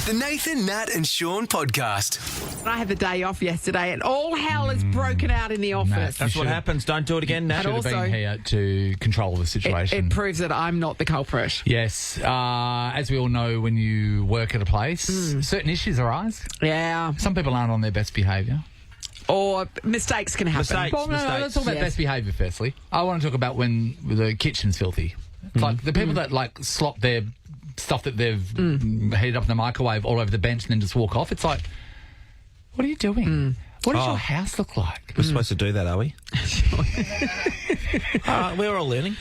The Nathan, Nat and Shaun podcast. I had the day off yesterday and all hell has broken out in the office. That's what happens. Don't do it again, Nat. And Should have also, been here to control the situation. it proves that I'm not the culprit. Yes. As we all know, when you work at a place, certain issues arise. Yeah. Some people aren't on their best behaviour. Or mistakes can happen. Mistakes. Well, no, let's talk about Yes. best behaviour firstly. I want to talk about when the kitchen's filthy. It's like the people that like slop their stuff that they've heated up in the microwave all over the bench and then just walk off. It's like, what are you doing? What does your house look like? We're supposed to do that, are we? We're all learning.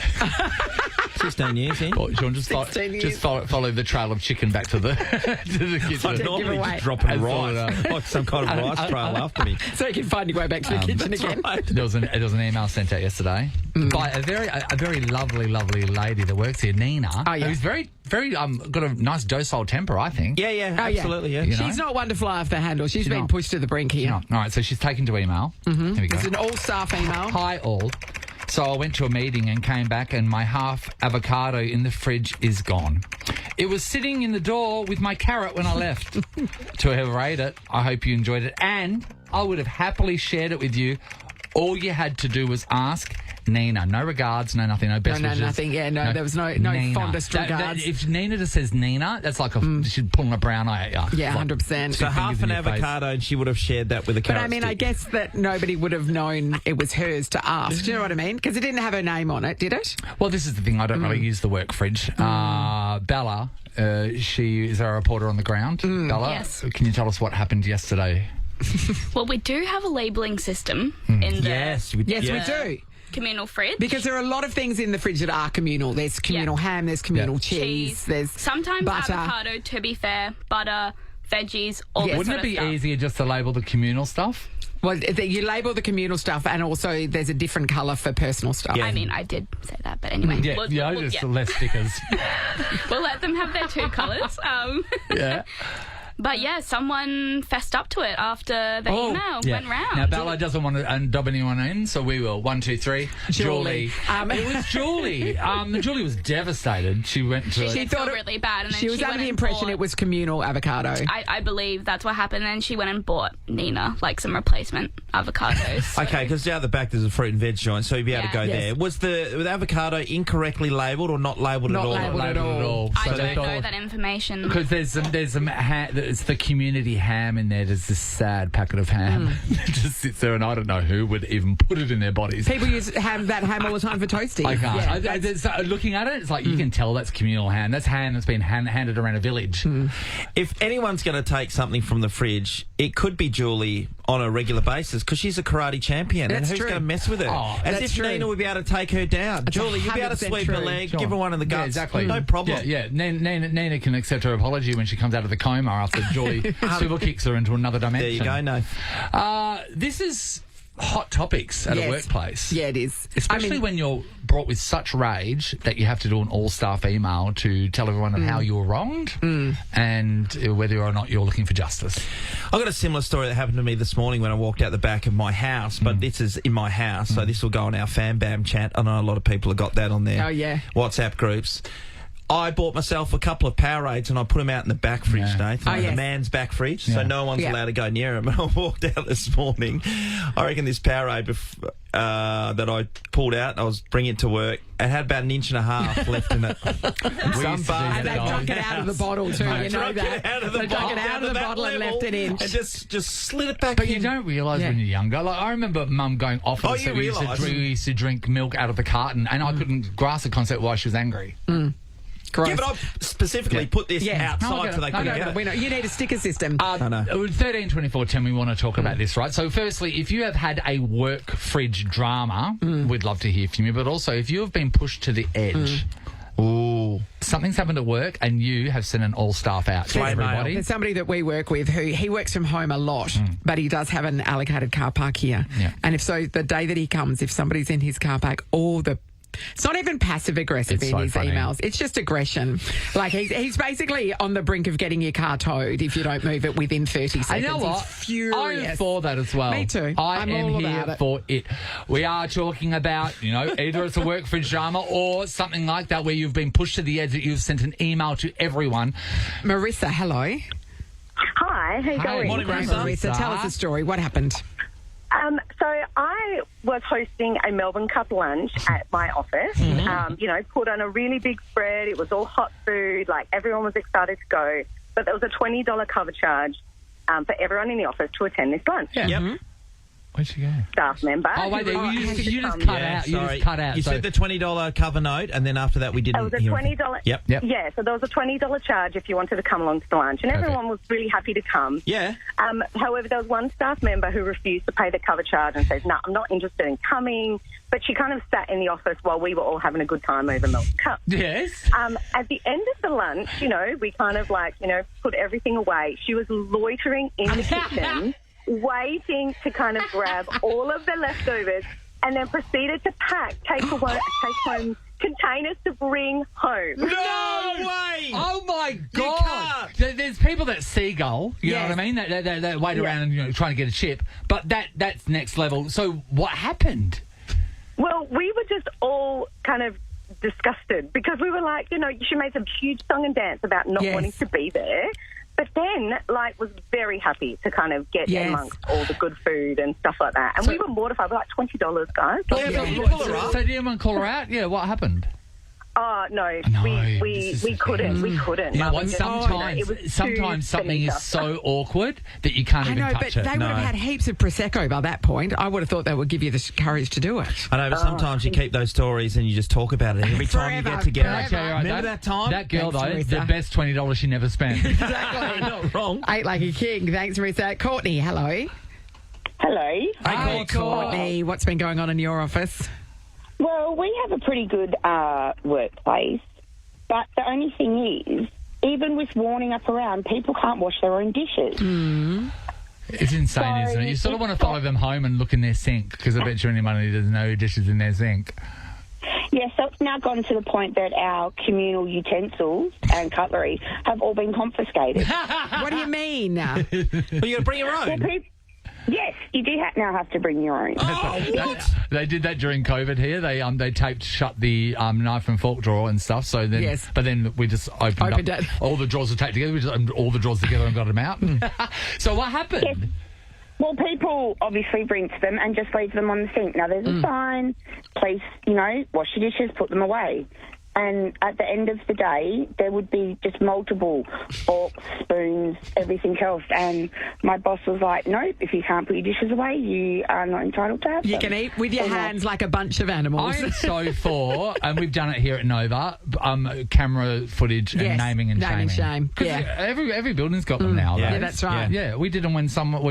16 years in. Well, Sean, just 16 years. follow the trail of chicken back to the to the I kitchen. normally away. just drop a And follow it rice, up. like some kind of rice trail after me. So you can find your way back to the kitchen again. There was an email sent out yesterday by a very lovely lady that works here, Nina, Oh, yeah. who's very got a nice docile temper, I think. Yeah, Oh, yeah. absolutely, yeah. You know? She's not one to fly off the handle. She's been not. pushed to the brink here. All right, so she's taken to email. Here we go. It's an all-staff email. Hi all. So I went to a meeting and came back and my half avocado in the fridge is gone. It was sitting in the door with my carrot when I left. To whoever ate it, I hope you enjoyed it. And I would have happily shared it with you. All you had to do was ask Nina. No regards, no nothing, no best No, wishes. nothing. Yeah, no, there was no Nina. fondest regards. If Nina just says Nina, that's like she's pulling a brown eye at you. Yeah, 100%. So half fingers in an your face. avocado and she would have shared that with a But carrot I mean, I stick. guess that nobody would have known it was hers to ask. Do you know what I mean? Because it didn't have her name on it, did it? Well, this is the thing. I don't really use the work fridge. Bella, she is our reporter on the ground. Bella, Yes. can you tell us what happened yesterday? Well, we do have a labelling system in the Yes, we Yes, yeah. we do. communal fridge. Because there are a lot of things in the fridge that are communal. There's communal ham, there's communal cheese, there's sometimes butter. avocado, to be fair, butter, veggies, all Yeah. this Wouldn't sort it be of stuff. easier just to label the communal stuff? Well, you label the communal stuff, and also there's a different colour for personal stuff. I mean, I did say that, but anyway. Just less stickers. We'll let them have their two colours. Yeah. But yeah, someone fessed up to it after the email went round. Now, Bella doesn't want to dob anyone in, so we will. 1, 2, 3. Julie. It was Julie. Julie was devastated. She went to... She thought felt it- really bad, and then She was under went the and impression bought- it was communal avocado. I believe that's what happened. And she went and bought Nina like some replacement avocados. So- Okay, because down the back there's a fruit and veg joint, so you'd be able to go Yeah. Yes. there. Was the avocado incorrectly labelled or not labelled Not at all? labelled at labelled all. I So don't they know thought- that information. Because there's some it's the community ham in there. There's this sad packet of ham that just sits there, and I don't know who would even put it in their bodies. People use that ham all the time for toasty. I can't. Yeah, So looking at it, it's like you can tell that's communal ham. That's ham that's been handed around a village. If anyone's going to take something from the fridge, it could be Julie on a regular basis because she's a karate champion. That's and who's true. going to mess with her? Oh, As that's if true. Nina would be able to take her down. Julie, you'll be able to 100% sweep her true. leg, Sure. give her one in the guts. Yeah, exactly. No problem. Yeah. Nina can accept her apology when she comes out of the coma after Julie super kicks her into another dimension. There you go, no. This is hot topics at Yes. a workplace. Yeah, it is. Especially when you're brought with such rage that you have to do an all-staff email to tell everyone of how you were wronged and whether or not you're looking for justice. I've got a similar story that happened to me this morning when I walked out the back of my house, but this is in my house, so this will go on our Fan Bam chat. I know a lot of people have got that on their Oh, yeah. WhatsApp groups. I bought myself a couple of Powerades and I put them out in the back fridge, Yeah. Nathan. Oh, The yes. man's back fridge, Yeah. so no one's Yeah. allowed to go near them. And I walked out this morning. I reckon this Powerade that I pulled out, I was bringing it to work. It had about an inch and a half left in it. We used to do And that, they guys. drunk it out of the bottle too. You know Drunk that. it out of the They drunk bottle, it out down of to the that bottle and level, left an inch. and just slid it back But in. you don't realise Yeah. when you're younger. Like I remember Mum going off. Oh, us you that we realise. we used to drink milk out of the carton, and I couldn't grasp the concept why she was angry. Gross. Yeah, but I specifically put this Yeah. outside No, I get so they it. couldn't No, get it. We know. You need a sticker system. I know. 13, 24, 10, we want to talk about this, right? So firstly, if you have had a work fridge drama, we'd love to hear from you. But also, if you have been pushed to the edge, ooh, something's happened at work and you have sent an all-staff out to Flame everybody. There's somebody that we work with who he works from home a lot, but he does have an allocated car park here. Yeah. And if so, the day that he comes, if somebody's in his car park, it's not even passive aggressive It's in so his funny. emails. It's just aggression. Like he's basically on the brink of getting your car towed if you don't move it within 30 seconds. And you know what? He's furious. I'm for that as well. Me too. I I'm am all here about it. for it. We are talking about, either it's a work fridge drama or something like that where you've been pushed to the edge that you've sent an email to everyone. Marissa, hello. Hi, how you going? Morning, Great, Marissa. Marissa. Tell us the story. What happened? So I was hosting a Melbourne Cup lunch at my office. Put on a really big spread. It was all hot food. Like, everyone was excited to go. But there was a $20 cover charge for everyone in the office to attend this lunch. Yep. Where'd she go? Staff member. Oh, wait, who you refused just to come. cut out. You just cut out. You So- said the $20 cover note, and then after that we didn't It was a hear $20. anything. Yep. Yeah, so there was a $20 charge if you wanted to come along to the lunch, and everyone was really happy to come. Yeah. However, there was one staff member who refused to pay the cover charge and says, "No, I'm not interested in coming." But she kind of sat in the office while we were all having a good time over Melbourne Cup. Yes. At the end of the lunch, we kind of put everything away. She was loitering in the kitchen, waiting to kind of grab all of the leftovers, and then proceeded to take home containers to bring home. No way! Oh, my God. There's people that seagull, you know Yes. what I mean? That wait around and trying to get a chip. But that's next level. So what happened? Well, we were just all kind of disgusted because we were like, she made some huge song and dance about not Yes. wanting to be there. But then, was very happy to kind of get Yes. amongst all the good food and stuff like that. And we were mortified. We're like, $20, guys. Yeah, but you pull her up. So did anyone call her out? Yeah, what happened? Oh, no. No, We this is couldn't. We couldn't. You know Like, what? we just- Sometimes, it was too sometimes something beneath is us. so awkward that you can't I even know, but touch they it. would have had heaps of Prosecco by that point. I would have thought they would give you the courage to do it. I know, but sometimes you keep those stories and you just talk about it every time you Forever, get together. forever. I tell you right, Remember that time? That girl, Thanks, though, Marissa. the best $20 she never spent. Exactly. Not wrong. Ate like a king. Thanks, Marissa. Courtney, hello. Hello. Hi, Courtney. What's been going on in your office? Well, we have a pretty good workplace, but the only thing is, even with warning up around, people can't wash their own dishes. It's insane, isn't it? You sort of want to follow them home and look in their sink because I bet you any money there's no dishes in their sink. Yes, so it's now gotten to the point that our communal utensils and cutlery have all been confiscated. What do you mean? Well, you got to bring your own. Yes, you do now have to bring your own. They did that during COVID here. They taped shut the knife and fork drawer and stuff. So then, Yes. but then we just opened up. it. All the drawers were taped together. We just opened all the drawers together and got them out. So what happened? Yes. Well, people obviously rinse them and just leave them on the sink. Now, there's a sign, please, wash your dishes, put them away. And at the end of the day, there would be just multiple forks, spoons, everything else. And my boss was like, nope, if you can't put your dishes away, you are not entitled to have them. You can eat with your hands like a bunch of animals. I am so for, and we've done it here at Nova, camera footage and Yes, naming and name and shaming. shame. 'Cause Yeah. every building's got them now. Yeah. though. Yeah, that's right. Yeah, we did them when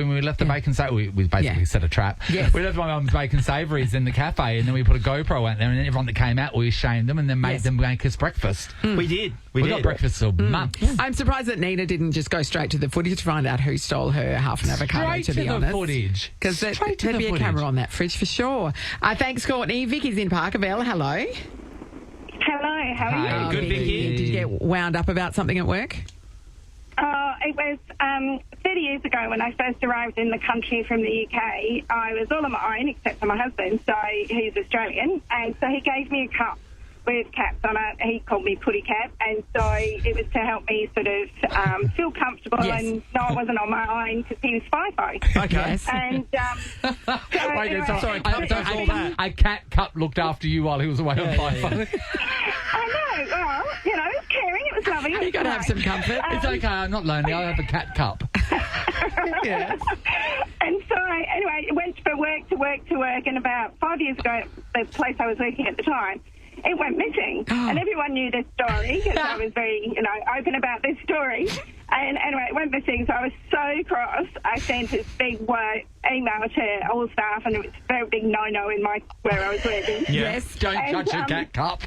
we left the bacon savouries. We basically Yeah. set a trap. Yes. We left my mum's bacon savouries in the cafe, and then we put a GoPro out there, and everyone that came out, we shamed them and then made Yes. them make us breakfast. We did. We did. got breakfast for months. I'm surprised that Nina didn't just go straight to the footage to find out who stole her half an avocado, Straight to be the honest. footage. Because there'd Straight to be the a footage. camera on that fridge for sure. Thanks, Courtney. Vicky's in Parkerville. Hello. Hello, how are Hey, you? Good, Vicky. Did you get wound up about something at work? It was 30 years ago when I first arrived in the country from the UK. I was all on my own except for my husband, so he's Australian, and so he gave me a cup with caps on it. He called me Putty Cap, and so it was to help me sort of feel comfortable Yes. and know I wasn't on my own because he was FIFO. Okay. Yes. And so Wait, anyway, sorry, a cat cup looked after you while he was away on fire. I know. Well, it was caring. It was loving. It you was got to have nice. some comfort. It's okay, I'm not lonely. I have a cat cup. Yes. And so, anyway, I went from work to work, and about 5 years ago, the place I was working at the time, it went missing. And everyone knew this story because I was very, open about this story. And anyway, it went missing, so I was so cross. I sent this big email to all staff, and it was a very big no-no in where I was working. Yes. Don't And, touch a cat cup.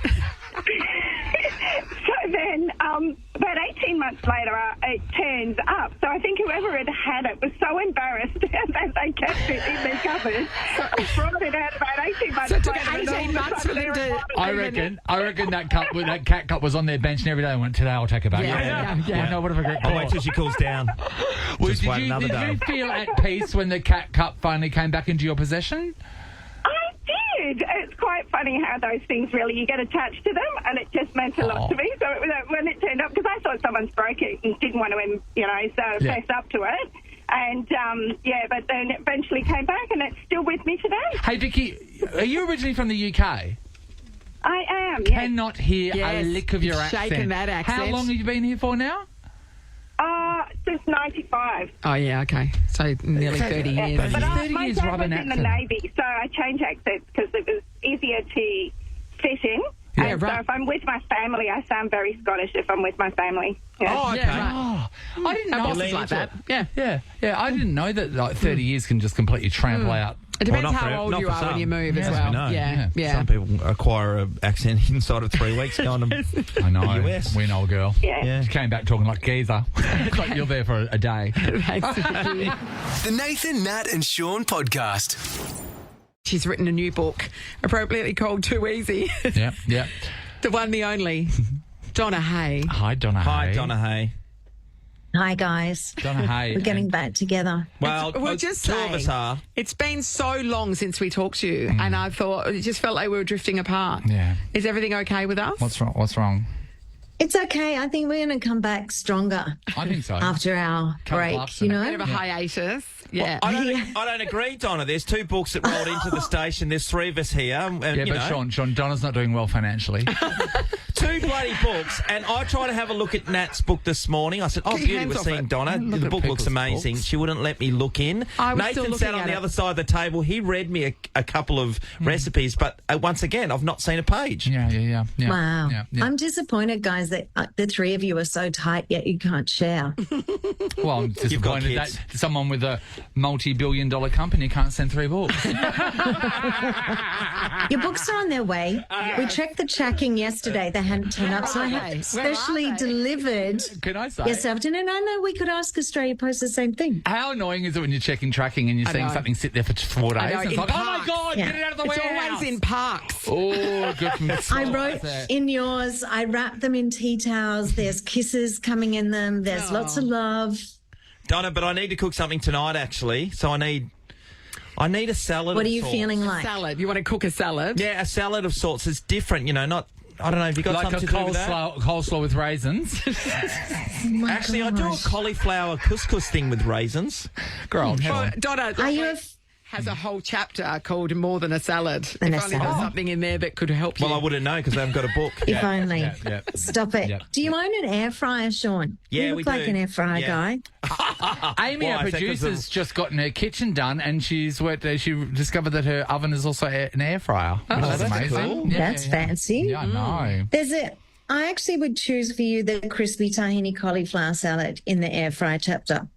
So then, about 18 months later, it turns up. So I think whoever had it was so embarrassed that they kept it in their cupboard. I brought it out about 18 months So it took later. and 18 all of a months sudden for them there to- it was. I reckon that cat cup was on their bench and every day I went, today I'll take it back. Yeah. I know, what if I get I'll wait caught? till she cools down. Well, Just wait another did day. you feel at peace when the cat cup finally came back into your possession? I it's quite funny how those things really, you get attached to them, and it just meant a lot to me. So when it turned up, because I thought someone's broke it and didn't want to, fess up to it. And, but then it eventually came back, and it's still with me today. Hey, Vicky, are you originally from the UK? I am, yes. Cannot hear a lick of your accent. Shaking that accent. How long have you been here for now? Since 95. Oh, yeah, okay. So nearly 30 years. But my my dad dad was an in the accent. Navy, so I changed accents because it was easier to fit in. Yeah, And right. so if I'm with my family, I sound very Scottish if I'm with my family. Yeah. Oh, okay. Yeah, Oh, I didn't Our know. boss is lean like into that. it. Yeah. Yeah, I didn't know that like 30 years can just completely trample out. It depends Well, not how for- old not you for are when some. you move as As we well. know. Yeah. Some people acquire an accent inside of 3 weeks going to I know. US. We know, girl. Yeah. She came back talking like geezer. It's like you're there for a day. The Nathan, Nat and Shaun podcast. She's written a new book, appropriately called Too Easy. Yeah. The one, the only, Donna Hay. Hi, Donna. Hi, Hay. Donna Hay. Hi, guys. Donna Hay. We're getting back together. Well, We're just two saying, of us are. It's been so long since we talked to you, and I thought it just felt like we were drifting apart. Yeah. Is everything okay with us? What's wrong? It's okay. I think we're going to come back stronger I think so. after our Couple break, laughs you and Bit of know? a hiatus. Yeah. I don't agree, Donna. There's 2 books that rolled into the station. There's 3 of us here. And, Yeah, you but know, Sean, Donna's not doing well financially. 2 bloody books. And I tried to have a look at Nat's book this morning. I said, Get your beauty, hands we're off seeing it. Donna. Look The at book looks people's amazing. books. She wouldn't let me look in. I was still Nathan looking sat on at the it. other side of the table. He read me a couple of recipes, but once again, I've not seen a page. Yeah. Wow. Yeah. I'm disappointed, guys, that the 3 of you are so tight, yet you can't share. Well, I'm got disappointed kids. that someone with a multi-billion-dollar company can't send 3 books. Your books are on their way. We checked the tracking yesterday. They hadn't turned up, so I Where are they? have specially delivered Can I say? yesterday afternoon. I know we could ask Australia Post the same thing. How annoying is it when you're checking tracking and you're seeing know. something sit there for 4 days? I know, And it's in like, oh my parks. God, Yeah. get it out of the It's warehouse. always in parks. Oh, good from I wrote in yours, I wrapped them in tea towels. There's kisses coming in them. There's lots of love. Donna, but I need to cook something tonight, actually. So I need a salad. What of are you sorts. feeling like? Salad. You want to cook a salad? Yeah, a salad of sorts. It's different, you know. Not. I don't know. Have you got like a something to do with that? coleslaw with raisins. Actually, I do a cauliflower couscous thing with raisins. Girl, Well, Donna Are you has a whole chapter called More Than a Salad. Than If a only there's salad. something in there that could help you. Well, I wouldn't know because I haven't got a book. If only. yeah. Stop it. Yeah. Do you own an air fryer, Sean? Yeah, you we look like do. an air fryer Yeah. guy. Amy, Why? our Is that 'cause producer's of- just gotten her kitchen done, and she's worked. She discovered that her oven is also an air fryer. Which is that's amazing. cool. That's fancy. Yeah, I know. I actually would choose for you the crispy tahini cauliflower salad in the air fryer chapter.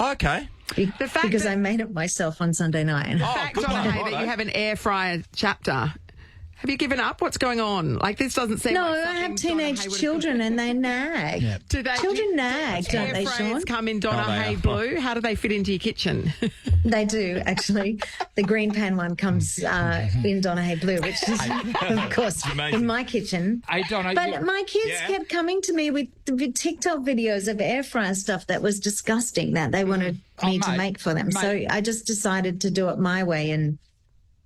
Okay. The fact Because that- I made it myself on Sunday night. The fact, good Donna, one. hey, that Righto. you have an air fryer chapter. Have you given up? What's going on? Like, this doesn't seem No, like I something have Donna teenage Hay would have children and they nag. Yeah. Do they, Children nag, don't air they, fryers Sean? come in Donna Oh, they Hay are. blue? How do they fit into your kitchen? They do, actually. The green pan one comes in Donna Hay Blue, which is, of course, amazing. in my kitchen. Hey, Donna, But my kids Yeah. kept coming to me with the TikTok videos of air fryer stuff that was disgusting that they wanted me to mate, make for them. mate. So I just decided to do it my way and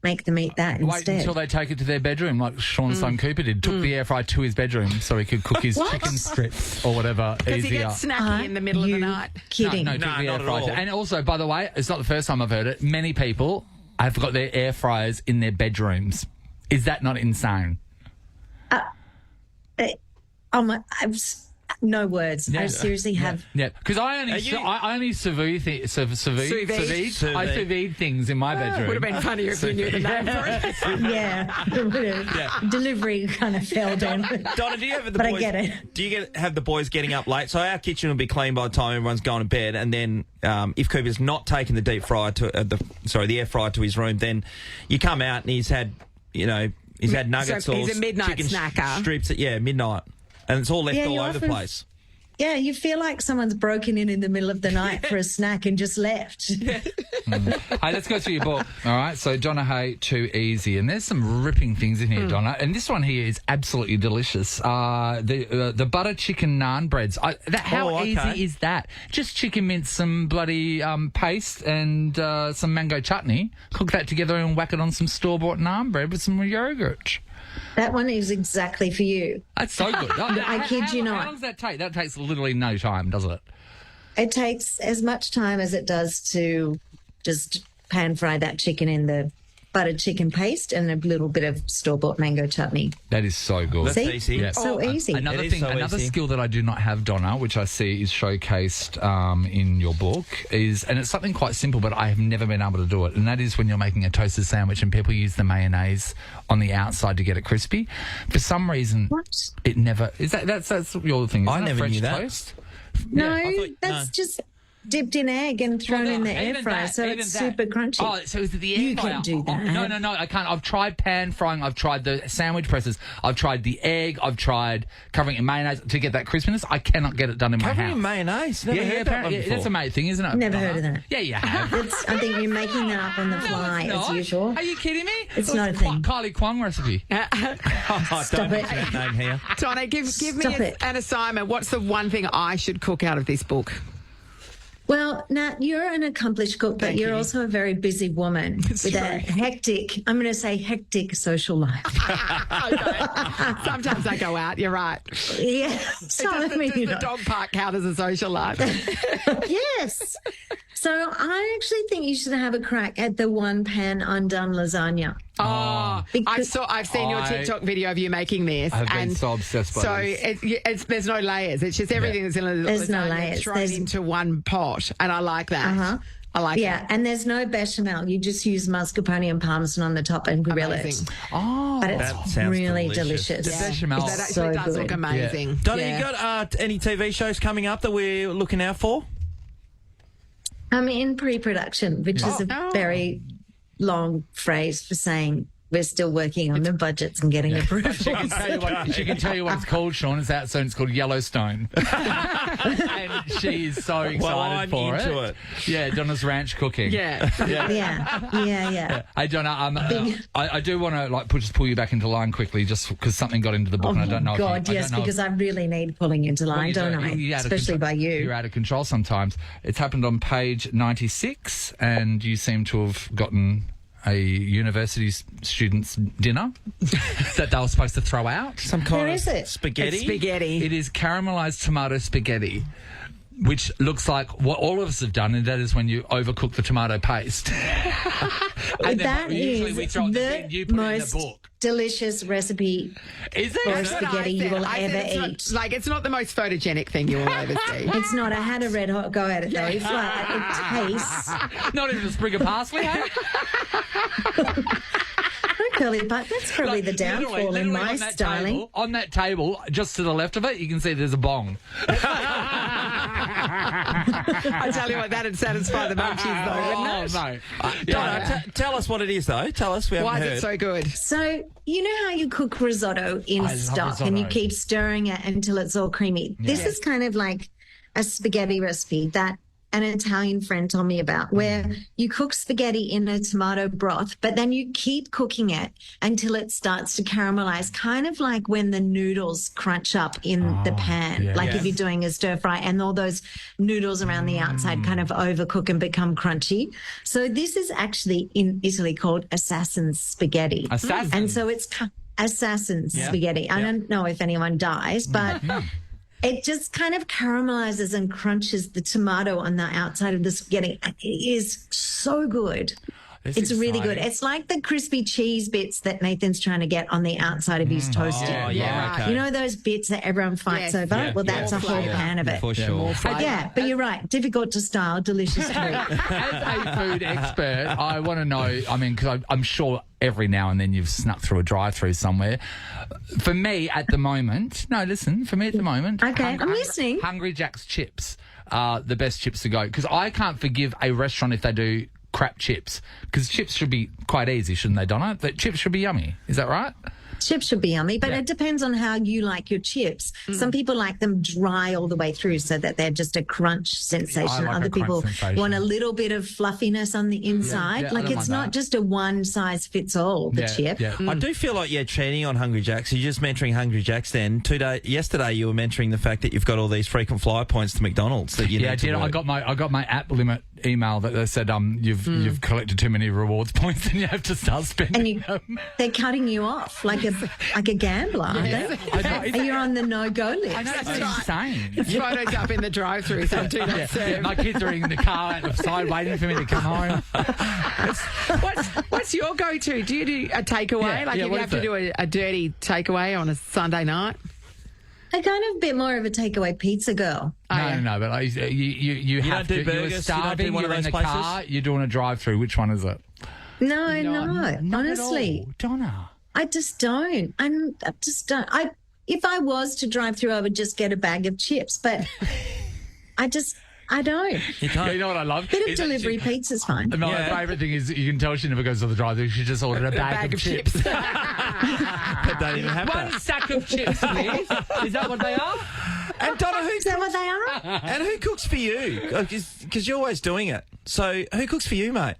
make them eat that wait instead. until they take it to their bedroom, like Sean's son Cooper did. Took the air fryer to his bedroom so he could cook his What? chicken strips or whatever Because he easier. gets snacky in the middle of the You night. kidding? No, took No, the not air at fryer. all. And also, by the way, it's not the first time I've heard it. Many people have got their air fryers in their bedrooms. Is that not insane? Oh my! No words. I seriously have. Yeah, because I only you- I only sous vide things in my bedroom. Would have been funnier if you knew the name for it. Yeah. Delivery kind of fell down. Donna, do you have the But I boys? get it. Do you have the boys getting up late? So our kitchen will be clean by the time everyone's going to bed, and then if Cooper's not taken the deep fryer to the air fryer to his room, then you come out and he's had nuggets So or he's a midnight chicken snacker. strips at midnight, and it's all left Yeah, all you over the often- place. Yeah, you feel like someone's broken in the middle of the night for a snack and just left. Hey, let's go through your book. All right, so Donna Hay, Too Easy. And there's some ripping things in here, Donna. And this one here is absolutely delicious. The butter chicken naan breads. How easy is that? Just chicken mince, some bloody paste and some mango chutney. Cook that together and whack it on some store-bought naan bread with some yogurt. That one is exactly for you. That's so good. I kid you not. How long does that take? That takes literally no time, does it? It takes as much time as it does to just pan fry that chicken in the buttered chicken paste and a little bit of store-bought mango chutney. That is so good. See? easy. Yeah. So easy. Another It is thing, so another easy. skill that I do not have, Donna, which I see is showcased in your book, and it's something quite simple, but I have never been able to do it, and that is when you're making a toasted sandwich and people use the mayonnaise on the outside to get it crispy. For some reason, What? it never is. That's your thing. Isn't I it? never French knew that. toast. No, I thought- that's just dipped in egg and thrown in the air fryer, so it's super crunchy. Oh, so is it the air You fryer? can do that. No, I can't. I've tried pan frying. I've tried the sandwich presses. I've tried the egg. I've tried covering it in mayonnaise to get that crispiness. I cannot get it done in my Covering house. in mayonnaise? Never heard that one apparently, before. that's a mate thing, isn't it? Never heard of that. Yeah, you have. I think you're making that up on the fly, No, it's as not. usual. Are you kidding me? It's not a thing. Kylie Kwong recipe. Oh, Stop don't it. mention that name here. Donna, give me Stop it. an assignment. What's the one thing I should cook out of this book? Well, Nat, you're an accomplished cook, but Thank you're you. also a very busy woman with a hectic, I'm going to say hectic social life. Okay. Sometimes I go out. You're right. Yeah. So, I mean, Does you the know. dog park count as a social life? Yes. So I actually think you should have a crack at the one pan undone lasagna. Oh, Because- I've seen your TikTok video of you making this. I've been and so obsessed by so this. there's no layers. It's just everything that's in a There's no lasagna layers. thrown There's- into one pot, and I like that. Uh-huh. I like Yeah, that. and there's no bechamel. You just use mascarpone and parmesan on the top and grill Amazing. it. Oh, But That it's sounds really delicious. delicious. The bechamel. That actually So does look good. amazing. Donna, Yeah. you got any TV shows coming up that we're looking out for? I'm in pre-production, which is a Oh. very long phrase for saying we're still working on the budgets and getting approval. She can tell you what it's called, Sean. It's out soon. It's called Yellowstone. And she is so excited I'm for into it. Yeah, Donna's Ranch Cooking. Yeah. Yeah. Hey, Donna, I do want to just pull you back into line quickly, just because something got into the book, Oh, and I don't know. God, if you, yes, because I really need pulling into line, don't I? You're out of Especially control. by you. You're out of control sometimes. It's happened on page 96, and you seem to have gotten a university student's dinner that they were supposed to throw out. Some kind Where of is it? spaghetti? It's spaghetti. It is caramelized tomato spaghetti, which looks like what all of us have done, and that is when you overcook the tomato paste. And then That usually is we throw it in the bin, you the put it in the most book. delicious recipe Is for it? That's what I spaghetti you said. will I said ever it's eat. not, it's not the most photogenic thing you will ever see. It's not. I had a red hot go at it, though. It's like, it tastes. Not even a sprig of parsley, eh? Curly butt. That's probably the downfall in my on that styling. Table, on that table, just to the left of it, you can see there's a bong. I tell you what, that'd satisfy the munchies, though, wouldn't it? no. Donna, tell us what it is, though. Tell us. We haven't Why heard. is it so good? So, you know how you cook risotto in I love stock and you risotto. keep stirring it until it's all creamy? This is kind of like a spaghetti recipe that an Italian friend told me about, where you cook spaghetti in a tomato broth, but then you keep cooking it until it starts to caramelize, kind of like when the noodles crunch up in the pan, yeah. like Yes. if you're doing a stir fry and all those noodles around the outside kind of overcook and become crunchy. So this is actually in Italy called assassin's spaghetti. Assassin? And so it's assassin's spaghetti. I don't know if anyone dies, but it just kind of caramelizes and crunches the tomato on the outside of the spaghetti. It is so good. It's really good. It's like the crispy cheese bits that Nathan's trying to get on the outside of his toasted. Oh, Yeah. okay. You know those bits that everyone fights Yes. over? Yeah. Well, that's Yeah. a whole Yeah. pan of it. For sure. Yeah, but you're right. Difficult to style, delicious to eat. As a food expert, I want to know, because I'm sure every now and then you've snuck through a drive-through somewhere. For me at the moment, Okay, I'm listening. Hungry Jack's chips are the best chips to go, because I can't forgive a restaurant if they do crap chips, because chips should be quite easy, shouldn't they, Donna? That chips should be yummy. Is that right? Chips should be yummy, but it depends on how you like your chips. Some people like them dry all the way through so that they're just a crunch sensation. like Other a crunch people sensation. want a little bit of fluffiness on the inside. Yeah, I like don't it's mind not that. just a one size fits all, the chip. Yeah. I do feel like you're cheating on Hungry Jack's. You're just mentoring Hungry Jack's then. Yesterday you were mentoring the fact that you've got all these frequent flyer points to McDonald's that you Yeah, I need to did. work. I got my app limit email that they said you've collected too many rewards points and you have to start spending them. They're cutting you off like a gambler, aren't they? I know. You're on the no-go list. I know, it's insane. It's photos up in the drive-through, so do not serve. My kids are in the car at the side waiting for me to come home. What's your go-to? Do you do a takeaway? Yeah, if you what have is to do a dirty takeaway on a Sunday night? I'm kind of a bit more of a takeaway pizza girl. No, but like, you have don't do to. burgers? You You're don't starving. do one of You're in those the places? car. You're doing a drive-through. Which one is it? No, Not honestly. at all. Donna. I just don't. I just don't. If I was to drive through, I would just get a bag of chips, but I don't. You can't. You know what I love? Bit of Is that delivery pizza's fine. My Yeah. favourite thing is you can tell she never goes to the drive-thru. She just ordered a bag of chips. They don't even have One that. sack of chips, please. Is that what they are? And Donna, Is that what they are? and who cooks for you? Because you're always doing it. So who cooks for you, mate?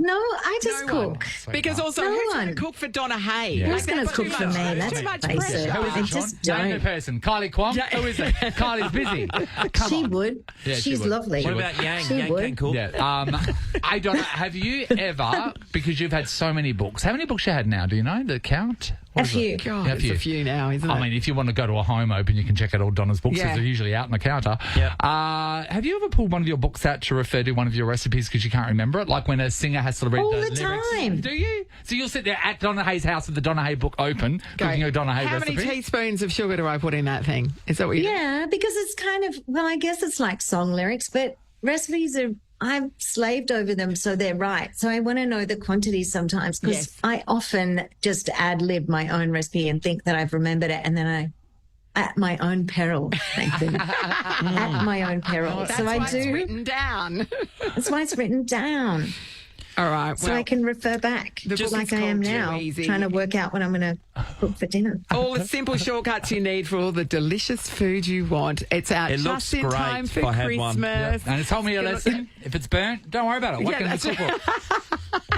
No, I just cook. Because also, No who's going one. to cook for Donna Hay? Yeah. Who's going to cook for me? That's too much basic. pressure. Who is I it, Sean? just Name the don't. person. Kylie Kwong? Who is it? Kylie's busy. Come She on. would. Yeah, she She's would. lovely. What about Yang? She Yang would. can cook. Yeah. I don't know. Have you ever, because you've had so many books, how many books you had now? Do you know the count? What A is few. it? God, Yeah, it's a few now, isn't it? I mean, if you want to go to a home open, you can check out all Donna's books because Yeah. they're usually out on the counter. Yeah. Have you ever pulled one of your books out to refer to one of your recipes because you can't remember it? Like when a singer has to read All the the lyrics. time. Do you? So you'll sit there at Donna Hay's house with the Donna Hay book open, cooking a Donna Hay How recipe? many teaspoons of sugar do I put in that thing? Is that what you do? Yeah, because it's kind of, well, I guess it's like song lyrics, but recipes are, I've slaved over them so they're right. So I want to know the quantities sometimes because Yes. I often just ad-lib my own recipe and think that I've remembered it and then at my own peril, Nathan. At my own peril. That's so why I it's do. written down. That's why it's written down. All right. So I can refer back, the just book like is I am called Too now, Easy. trying to work out what I'm going to cook for dinner. all the simple shortcuts you need for all the delicious food you want. It's out It looks just in great time if for I had one. Christmas. And it's told me a lesson. If it's burnt, don't worry about it. What Yeah, can that's the cookbook?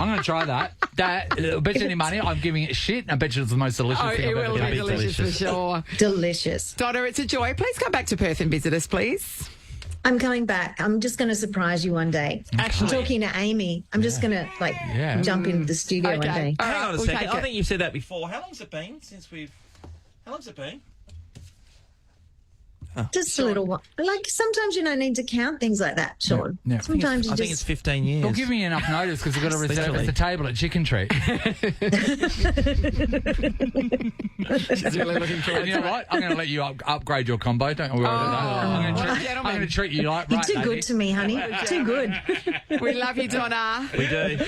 I'm going to try that. I bet you any money. I'm giving it shit. I bet you it's the most delicious Oh, thing it I've ever will be tasted. delicious for sure. Delicious. Donna, it's a joy. Please come back to Perth and visit us, please. I'm coming back. I'm just going to surprise you one day. Actually- I'm talking to Amy. I'm just going to jump into the studio one day. All Hang right, on a we'll second. take I it. think you've said that before. How long's it been since we've... How long's it been? Just a little while. Like sometimes you don't need to count things like that, Sean. Yeah. Sometimes you I think it's just. 15 years. Well, give me enough notice because we've got to reserve Literally. us a table at Chicken Treat. She's really looking forward And you know to it. what? I'm going to let you upgrade your combo. Don't worry about that. I'm gentlemen. going to treat you like You're right, too baby. good to me, honey. Too good. We love you, Donna. We do.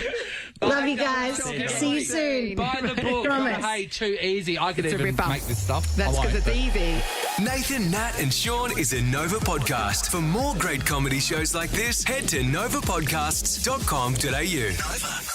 Love you guys. Talk See you soon. Buy the book. Promise. Hey, too easy. I could It's a even rip-off. make this stuff. That's I won't, because it's but- easy. Nathan, Nat, and Sean is a Nova podcast. For more great comedy shows like this, head to novapodcasts.com.au. Nova.